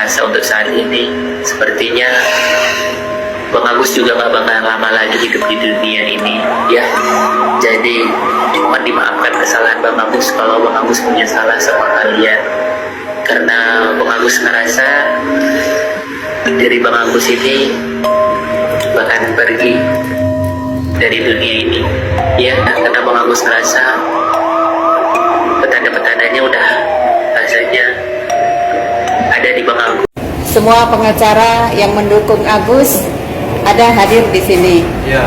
merasa untuk saat ini sepertinya Bang Agus juga gak bakal lama lagi hidup di dunia ini ya. Jadi mohon dimaafkan kesalahan Bang Agus kalau Bang Agus punya salah sama kalian, karena Bang Agus ngerasa dari Bang Agus ini bahkan pergi dari dunia ini ya, karena Bang Agus ngerasa petanda-petandanya udah rasanya ada di Bang Agus. Semua pengacara yang mendukung Agus ada hadir di sini. Ya.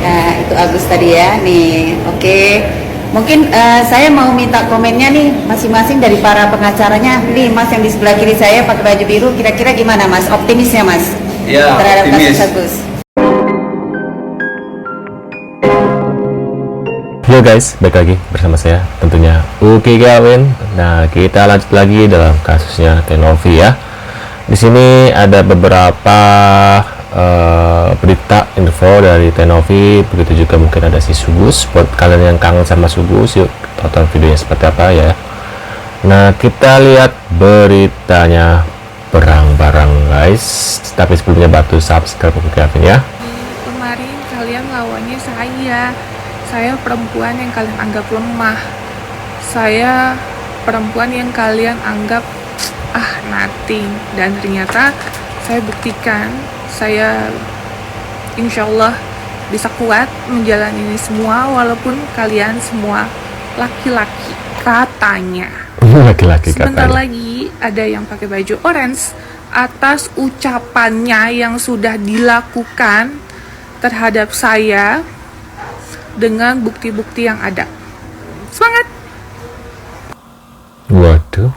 Nah, itu Agus tadi ya. Nih, oke. Mungkin saya mau minta komennya nih masing-masing dari para pengacaranya. Nih, Mas yang di sebelah kiri saya pakai baju biru, kira-kira gimana, Mas? Optimisnya, Mas? Ya, terhadap optimis. kasus Agus. Yo guys, balik lagi bersama saya tentunya Uki Gawin. Nah, kita lanjut lagi dalam kasusnya Tenovi ya. Di sini ada beberapa berita info dari Tenovi, begitu juga mungkin ada si Sugus. Buat kalian yang kangen sama Sugus, yuk tonton videonya seperti apa ya. Nah, kita lihat beritanya bareng-bareng guys. Tapi sebelumnya bantu subscribe Uki Gawin ya. Kemarin kalian lawannya saya perempuan yang kalian anggap lemah, saya perempuan yang kalian anggap nothing, dan ternyata saya buktikan saya insya Allah bisa kuat menjalani ini semua walaupun kalian semua laki-laki katanya. Laki-laki Sebentar katanya. lagi ada yang pakai baju orange atas ucapannya yang sudah dilakukan terhadap saya dengan bukti-bukti yang ada. Semangat! Waduh,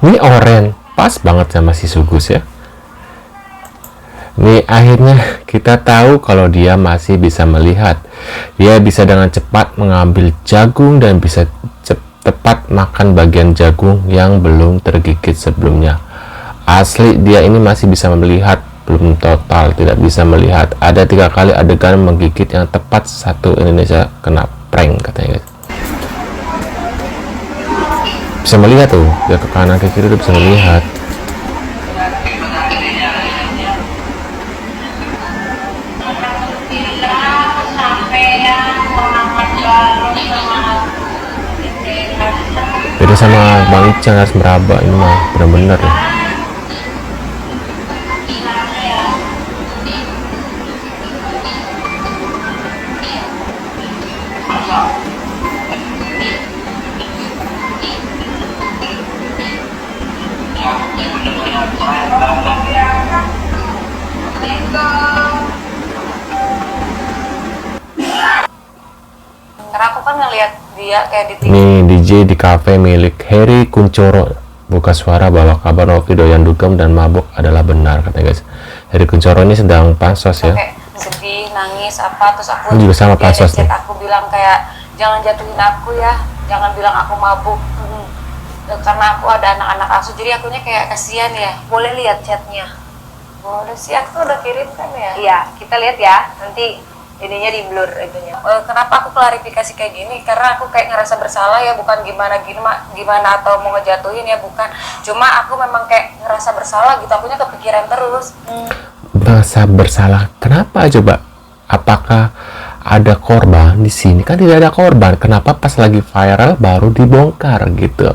ini oren pas banget sama si Sugus ya. Nih akhirnya kita tahu kalau dia masih bisa melihat. Dia bisa dengan cepat mengambil jagung dan bisa tepat makan bagian jagung yang belum tergigit sebelumnya. Asli dia ini masih bisa melihat, belum total tidak bisa melihat. Ada 3 kali adegan menggigit yang tepat satu Indonesia kena prank katanya guys. Bisa melihat tuh, dia ke kanan ke kiri udah bisa melihat. Beda sama Bang Icang, harus meraba ini mah benar-benar ya. Karena aku kan ngeliat dia kayak di TV. Nih DJ di kafe milik Heri Kuncoro buka suara bahwa kabar Novi doyan dugem dan mabuk adalah benar katanya guys. Heri Kuncoro ini sedang pansos ya. Kayak sedih, nangis apa, terus aku Ini juga sama dia pansos chat nih. aku bilang kayak jangan jatuhin aku ya, jangan bilang aku mabuk. Karena aku ada anak-anak asuh, jadi akunya kayak kasihan ya. Boleh lihat chatnya? Boleh sih, aku udah kirim kan ya. Iya, kita lihat ya. Nanti ininya di blur itunya. Kenapa aku klarifikasi kayak gini? Karena aku kayak ngerasa bersalah ya, bukan gimana atau mau ngejatuhin ya, bukan. Cuma aku memang kayak ngerasa bersalah gitu, akunya kepikiran terus. Merasa bersalah. Kenapa coba? Apakah ada korban di sini? Kan tidak ada korban. Kenapa pas lagi viral baru dibongkar gitu?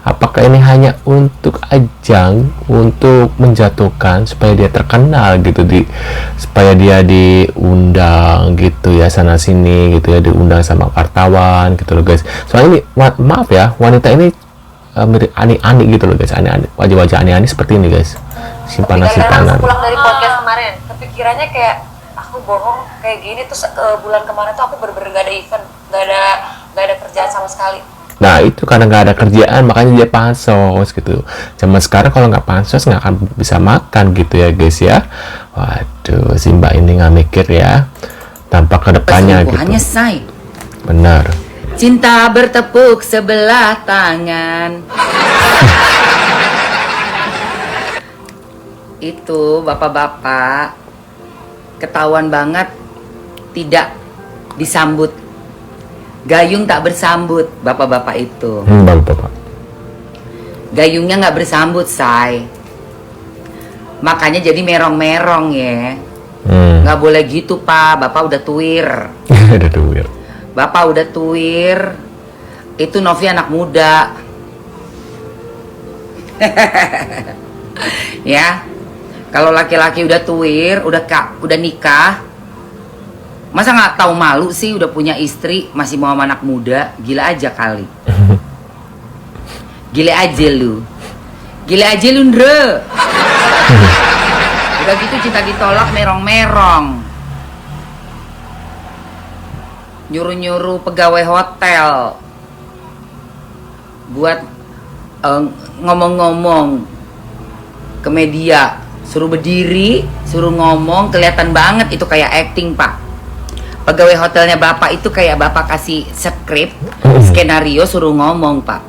Apakah ini hanya untuk ajang, untuk menjatuhkan supaya dia terkenal gitu, supaya dia diundang gitu ya sana sini gitu ya, diundang sama wartawan gitu loh guys. Soalnya ini maaf ya, wanita ini mirip ani-ani gitu loh guys, ani-ani, wajah-wajah ani-ani seperti ini guys, simpanan. Aku pulang dari podcast kemarin, kepikirannya kayak aku bohong kayak gini, terus bulan kemarin tuh aku bener-bener gak ada event, gak ada kerjaan sama sekali. Nah itu karena nggak ada kerjaan makanya dia pansos gitu. Zaman sekarang kalau nggak pansos nggak akan bisa makan gitu ya guys ya. Waduh, si Mbak ini nggak mikir ya tampak ke depannya gitu. Hanya say. Benar. Cinta bertepuk sebelah tangan. Itu bapak-bapak ketahuan banget tidak disambut. Gayung tak bersambut, bapak-bapak itu. Bapak. Gayungnya nggak bersambut, say. Makanya jadi merong-merong ya. Nggak boleh gitu Pak, Bapak udah tuir. Udah tuir. Bapak udah tuir. Itu Novi anak muda. Ya. Kalau laki-laki udah tuir, udah nikah, masa nggak tahu malu sih udah punya istri masih mau sama anak muda? Gila aja kali. Gila aja lu. Gila aja lu, Ndre. Udah gitu cinta ditolak merong-merong. Nyuruh-nyuruh pegawai hotel buat ngomong-ngomong ke media, suruh berdiri, suruh ngomong, kelihatan banget itu kayak acting Pak. Pegawai hotelnya Bapak itu kayak Bapak kasih skrip, skenario suruh ngomong Pak.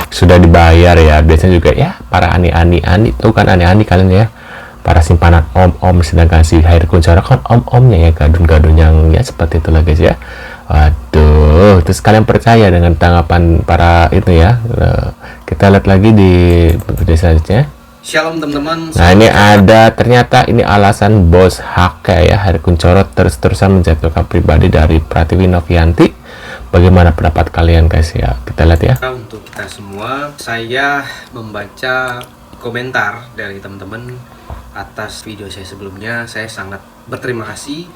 Sudah dibayar ya, biasanya juga ya para ani-ani itu kan ani-ani kalian ya, para simpanan om-om, sedangkan si Hair Kunchoro kan om-omnya ya, gadun-gadun yang ya seperti itulah guys ya. Waduh, terus kalian percaya dengan tanggapan para itu ya? Kita lihat lagi di video selanjutnya. Shalom teman-teman. Nah ini ada, ternyata ini alasan bos HK ya, Hair Kunchoro terus-terusan menjatuhkan pribadi dari Pratiwi Novianti. Bagaimana pendapat kalian guys ya? Kita lihat ya. Untuk kita semua, saya membaca komentar dari teman-teman atas video saya sebelumnya. Saya sangat berterima kasih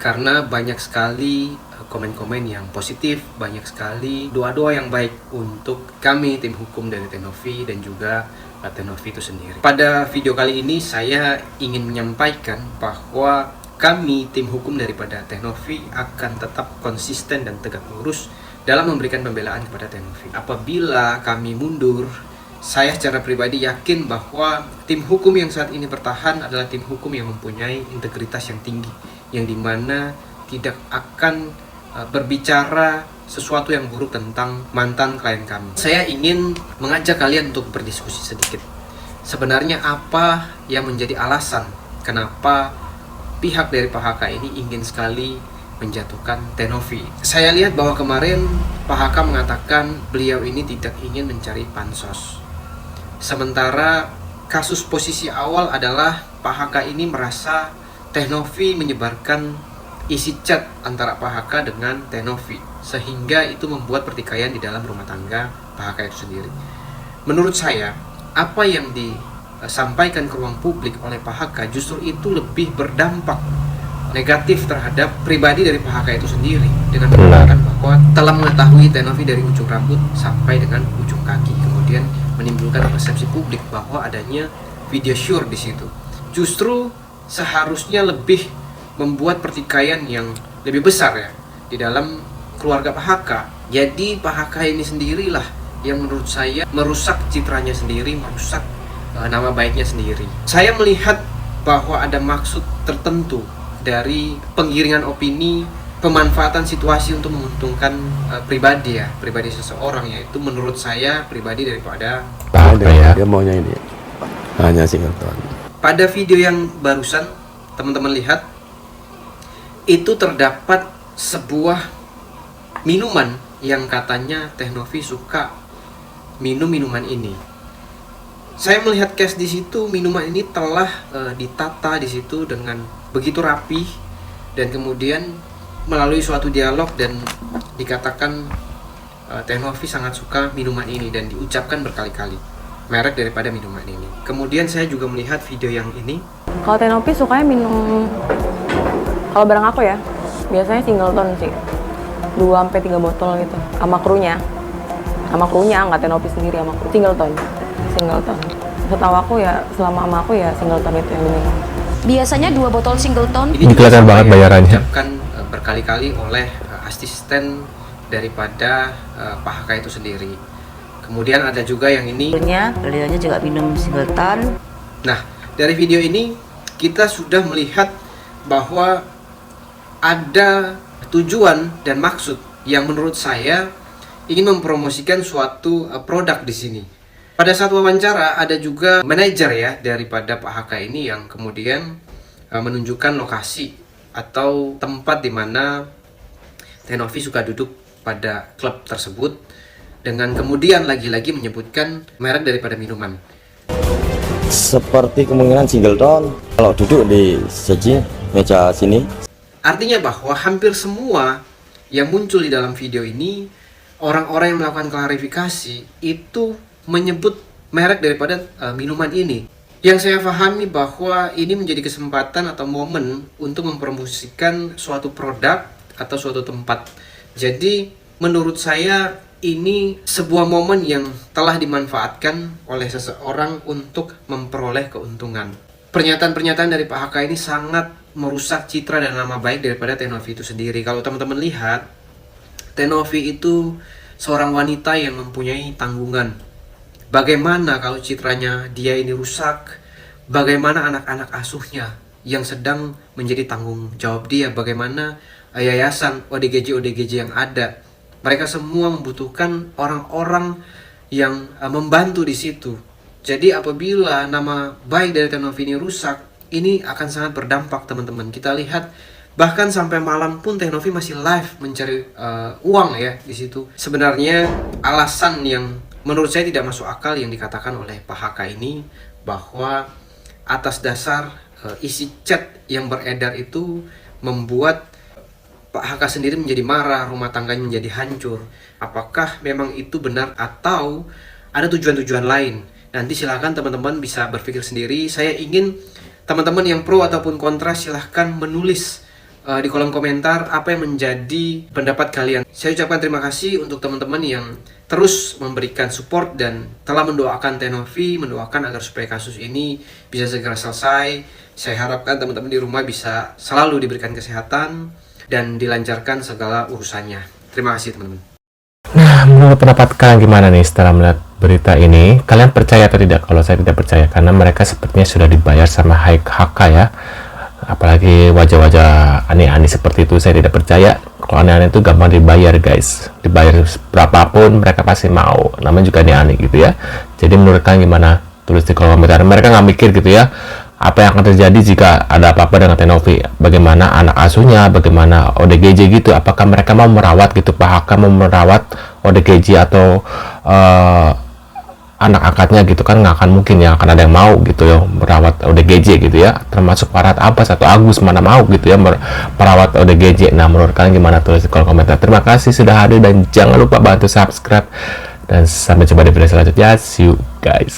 karena banyak sekali komen-komen yang positif, banyak sekali doa-doa yang baik untuk kami tim hukum dari Tenovi dan juga Tenovi itu sendiri. Pada video kali ini saya ingin menyampaikan bahwa kami tim hukum daripada Tenovi akan tetap konsisten dan tegak lurus dalam memberikan pembelaan kepada Tenovi. Apabila kami mundur, saya secara pribadi yakin bahwa tim hukum yang saat ini bertahan adalah tim hukum yang mempunyai integritas yang tinggi, yang dimana tidak akan berbicara sesuatu yang buruk tentang mantan klien kami. Saya ingin mengajak kalian untuk berdiskusi sedikit. Sebenarnya apa yang menjadi alasan kenapa pihak dari Pak HK ini ingin sekali menjatuhkan Tenovi? Saya lihat bahwa kemarin Pak HK mengatakan beliau ini tidak ingin mencari pansos. Sementara kasus posisi awal adalah Pak HK ini merasa Tenovi menyebarkan isi chat antara Pak HK dengan Tenovi, sehingga itu membuat pertikaian di dalam rumah tangga Pak HK itu sendiri. Menurut saya, apa yang disampaikan ke ruang publik oleh Pak HK justru itu lebih berdampak negatif terhadap pribadi dari Pak HK itu sendiri, dengan mengatakan bahwa telah mengetahui Tenovi dari ujung rambut sampai dengan ujung kaki, kemudian menimbulkan persepsi publik bahwa adanya video sure di situ. Justru seharusnya lebih membuat pertikaian yang lebih besar ya di dalam keluarga Pak HK. Jadi Pak HK ini sendirilah yang menurut saya merusak citranya sendiri, merusak nama baiknya sendiri. Saya melihat bahwa ada maksud tertentu dari penggiringan opini, pemanfaatan situasi untuk menguntungkan pribadi seseorang, yaitu menurut saya pribadi daripada Apa ya? Dia maunya ini hanya singleton. pada video yang barusan teman-teman lihat itu terdapat sebuah minuman yang katanya Tenovi suka minum minuman ini. Saya melihat case di situ, minuman ini telah ditata di situ dengan begitu rapi, dan kemudian melalui suatu dialog dan dikatakan Tenovi sangat suka minuman ini dan diucapkan berkali-kali merek daripada minuman ini. Kemudian saya juga melihat video yang ini. Kalau Tenovi sukanya minum, kalau barang aku ya, biasanya singleton sih. 2-3 botol gitu, sama krunya. Sama krunya, nggak Tenovi sendiri, sama kru. Singleton. Setahu aku ya, selama sama aku ya singleton itu yang diminum. Biasanya 2 botol singleton. Ini kelihatan banget bayarannya. Diucapkan berkali-kali oleh asisten daripada Pak HK itu sendiri. Kemudian ada juga yang ini. Beliaunya juga minum singleton. Nah, dari video ini kita sudah melihat bahwa ada tujuan dan maksud yang menurut saya ingin mempromosikan suatu produk di sini. Pada saat wawancara ada juga manajer ya daripada Pak HK ini yang kemudian menunjukkan lokasi atau tempat di mana Tenovi suka duduk pada klub tersebut, dengan kemudian lagi-lagi menyebutkan merek daripada minuman. Seperti kemungkinan singleton kalau duduk di seji meja sini. Artinya bahwa hampir semua yang muncul di dalam video ini, orang-orang yang melakukan klarifikasi itu menyebut merek daripada minuman ini. Yang saya pahami bahwa ini menjadi kesempatan atau momen untuk mempromosikan suatu produk atau suatu tempat. Jadi menurut saya ini sebuah momen yang telah dimanfaatkan oleh seseorang untuk memperoleh keuntungan. Pernyataan-pernyataan dari Pak HK ini sangat merusak citra dan nama baik daripada Teh Novi itu sendiri. Kalau teman-teman lihat, Teh Novi itu seorang wanita yang mempunyai tanggungan. Bagaimana kalau citranya dia ini rusak? Bagaimana anak-anak asuhnya yang sedang menjadi tanggung jawab dia? Bagaimana yayasan ODGJ yang ada? Mereka semua membutuhkan orang-orang yang membantu di situ. Jadi apabila nama baik dari Teh Novi ini rusak, ini akan sangat berdampak teman-teman. Kita lihat bahkan sampai malam pun Teh Novi masih live mencari uang ya di situ. Sebenarnya alasan yang menurut saya tidak masuk akal yang dikatakan oleh Pak HK ini, bahwa atas dasar isi chat yang beredar itu membuat Pak HK sendiri menjadi marah, rumah tangganya menjadi hancur. Apakah memang itu benar atau ada tujuan-tujuan lain? Nanti silahkan teman-teman bisa berpikir sendiri. Saya ingin teman-teman yang pro ataupun kontra silahkan menulis di kolom komentar apa yang menjadi pendapat kalian. Saya ucapkan terima kasih untuk teman-teman yang terus memberikan support dan telah mendoakan Teh Novi, mendoakan agar supaya kasus ini bisa segera selesai. Saya harapkan teman-teman di rumah bisa selalu diberikan kesehatan dan dilancarkan segala urusannya. Terima kasih teman-teman. Nah, menurut pendapat kalian gimana nih setelah melihat berita ini? Kalian percaya atau tidak? Kalau saya tidak percaya, karena mereka sepertinya sudah dibayar sama HK ya. Apalagi wajah-wajah aneh-aneh seperti itu, saya tidak percaya. Kalau aneh-aneh itu gampang dibayar guys. Dibayar berapapun mereka pasti mau. Namanya juga aneh-aneh gitu ya. Jadi menurut kalian gimana? Tulis di kolom komentar. Mereka nggak mikir gitu ya, apa yang akan terjadi jika ada apa-apa dengan Teh Novi? Bagaimana anak asuhnya? Bagaimana ODGJ gitu? Apakah mereka mau merawat gitu? Pak HK mau merawat ODGJ atau anak angkatnya gitu kan? Nggak akan mungkin ya, akan ada yang mau gitu ya merawat ODGJ gitu ya, termasuk Farhad Abbas atau Agus, mana mau gitu ya merawat ODGJ. Nah, menurut kalian gimana? Tulis di kolom komentar. Terima kasih sudah hadir dan jangan lupa bantu subscribe dan sampai jumpa di video selanjutnya. See you guys.